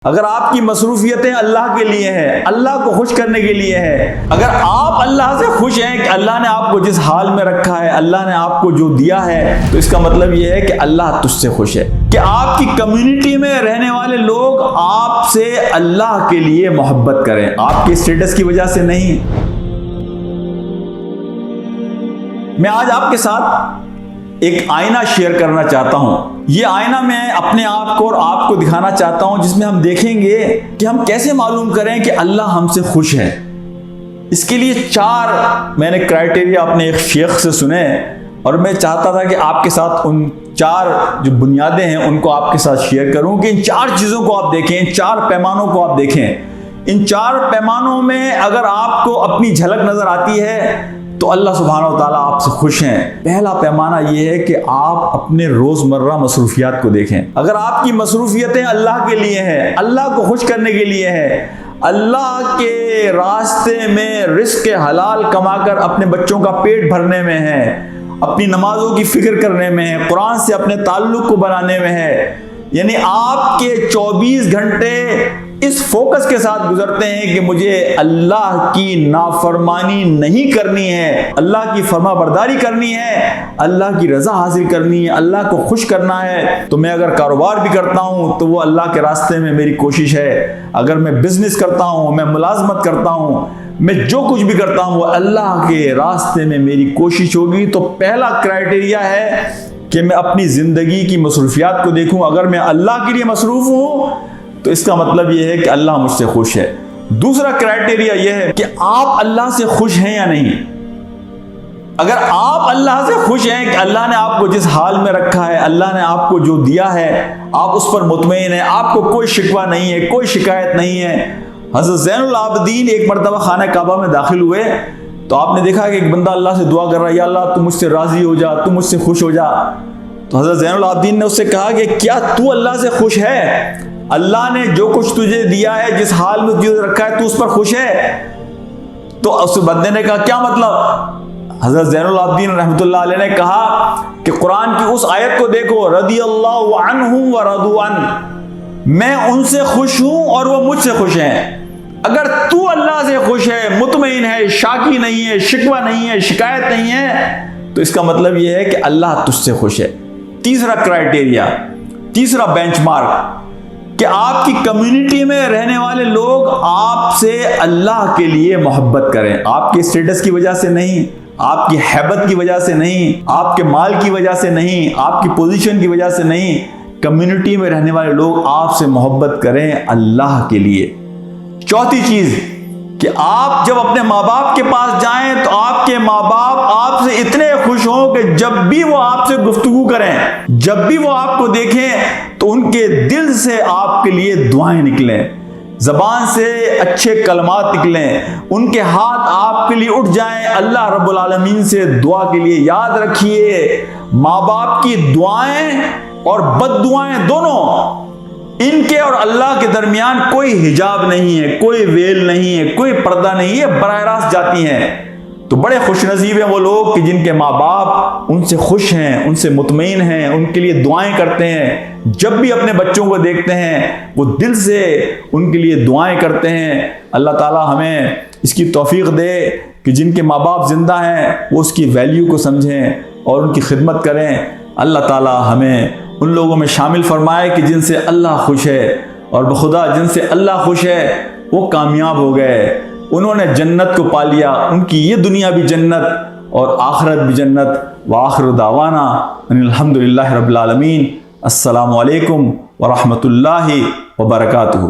अगर आपकी मसरूफियतें अल्लाह के लिए हैं, अल्लाह को खुश करने के लिए है, अगर आप अल्लाह से खुश हैं कि अल्लाह ने आपको जिस हाल में रखा है, अल्लाह ने आपको जो दिया है, तो इसका मतलब यह है कि अल्लाह तुझसे खुश है कि आपकी कम्युनिटी में रहने वाले लोग आपसे अल्लाह के लिए मोहब्बत करें, आपके स्टेटस की वजह से नहीं। मैं आज आपके साथ एक आईना शेयर करना चाहता हूं। यह आईना मैं अपने आप को और आपको दिखाना चाहता हूं, जिसमें हम देखेंगे कि हम कैसे मालूम करें कि अल्लाह हमसे खुश है। इसके लिए 4 मैंने क्राइटेरिया अपने एक शेख से सुने और मैं चाहता था कि आपके साथ उन 4 जो बुनियादें हैं उनको आपके साथ शेयर करूं कि इन 4 चीज़ों को आप देखें, इन 4 पैमानों को आप देखें। इन 4 पैमानों में अगर आपको अपनी झलक नजर आती है तो अल्लाह सुब्हानहू व तआला आपसे खुश हैं। पहला पैमाना यह है कि आप अपने रोज़मर्रा मसरूफियात को देखें। अगर आपकी मसरूफियतें अल्लाह के लिए हैं, अल्लाह को खुश करने के लिए है, अल्लाह के रास्ते में रिस्क हलाल कमाकर अपने बच्चों का पेट भरने में है, अपनी नमाजों की फिक्र करने में है, कुरान से अपने ताल्लुक को बनाने में है, यानी आपके 24 घंटे इस फोकस के साथ गुजरते हैं कि मुझे अल्लाह की नाफरमानी नहीं करनी है, अल्लाह की फरमाबरदारी करनी है, अल्लाह की रजा हासिल करनी है, अल्लाह को खुश करना है। तो मैं अगर कारोबार भी करता हूं तो वो अल्लाह के रास्ते में मेरी कोशिश है। अगर मैं बिजनेस करता हूं, मैं मुलाजमत करता हूं, मैं जो कुछ भी करता हूं वो अल्लाह के रास्ते में मेरी कोशिश होगी। तो पहला क्राइटेरिया है कि मैं अपनी जिंदगी की मसरूफियात को देखूं। अगर मैं अल्लाह के लिए मसरूफ हूं तो इसका मतलब यह है कि अल्लाह मुझसे खुश है। दूसरा क्राइटेरिया यह है कि आप अल्लाह से खुश हैं या नहीं। अगर आप अल्लाह से खुश हैं कि अल्लाह ने आपको जिस हाल में रखा है, अल्लाह ने आपको जो दिया है, आप उस पर मुतमईन हैं, आपको कोई शिकवा नहीं है, कोई शिकायत नहीं है। हज़रत ज़ैनुल आबिदीन एक मरतबा खाना काबा में दाखिल हुए तो आपने देखा कि एक बंदा अल्लाह से दुआ कर रहा है, या अल्लाह तू मुझसे राजी हो जा, तू मुझसे खुश हो जा। तो हज़रत ज़ैनुल आबिदीन ने उससे कहा कि क्या तू अल्लाह से खुश है? अल्लाह ने जो कुछ तुझे दिया है, जिस हाल में तुझे रखा है, तू उस पर खुश है? तो उस बंदे ने कहा क्या मतलब? हज़रत ज़ैनुल आबिदीन रहमतुल्लाह अलैह ने कहा कि कुरान की उस आयत को देखो, रदियल्लाहु अन्हुम व रदू अन, मैं उनसे खुश हूं और वो मुझसे खुश हैं। अगर तू अल्लाह से खुश है, मुतमईन है, शाकी नहीं है, शिकवा नहीं है, शिकायत नहीं है, तो इसका मतलब यह है कि अल्लाह तुझसे खुश है। तीसरा क्राइटेरिया, तीसरा बेंचमार्क कि आपकी कम्युनिटी में रहने वाले लोग आपसे अल्लाह के लिए मोहब्बत करें, आपके स्टेटस की वजह से नहीं, आपकी हैबत की वजह से नहीं, आपके माल की वजह से नहीं, आपकी पोजीशन की वजह से नहीं। कम्युनिटी में रहने वाले लोग आपसे मोहब्बत करें अल्लाह के लिए। चौथी चीज कि आप जब अपने माँ बाप के पास जाएं तो आपके माँ बाप आपसे इतने खुश हों कि जब भी वो आपसे गुफ्तगू करें, जब भी वो आपको देखें तो उनके दिल से आपके लिए दुआएं निकलें, जबान से अच्छे कलमात निकलें, उनके हाथ आपके लिए उठ जाएं। अल्लाह रब्बुल आलमीन से दुआ के लिए याद रखिए, माँ बाप की दुआएं और बद्दुआएं दोनों, इनके और अल्लाह के दरमियान कोई हिजाब नहीं है, कोई वेल नहीं है, कोई पर्दा नहीं है, बराह रास्त जाती हैं। तो बड़े खुशनसीब हैं वो लोग कि जिनके माँ बाप उनसे खुश हैं, उनसे मुतमईन हैं, उनके लिए दुआएं करते हैं। जब भी अपने बच्चों को देखते हैं वो दिल से उनके लिए दुआएं करते हैं। अल्लाह ताला हमें इसकी तौफीक दे कि जिनके माँ बाप जिंदा हैं वो उसकी वैल्यू को समझें और उनकी खिदमत करें। अल्लाह ताला हमें उन लोगों में शामिल फरमाए कि जिनसे अल्लाह खुश है, और बखुदा जिनसे अल्लाह खुश है वो कामयाब हो गए, उन्होंने जन्नत को पा लिया, उनकी ये दुनिया भी जन्नत और आखिरत भी जन्नत। व आखिर दावाना अनिल हम्दुलिल्लाहि रब्बिल आलमीन। अस्सलामु अलैकुम व रहमतुल्लाहि व बरकातुहू।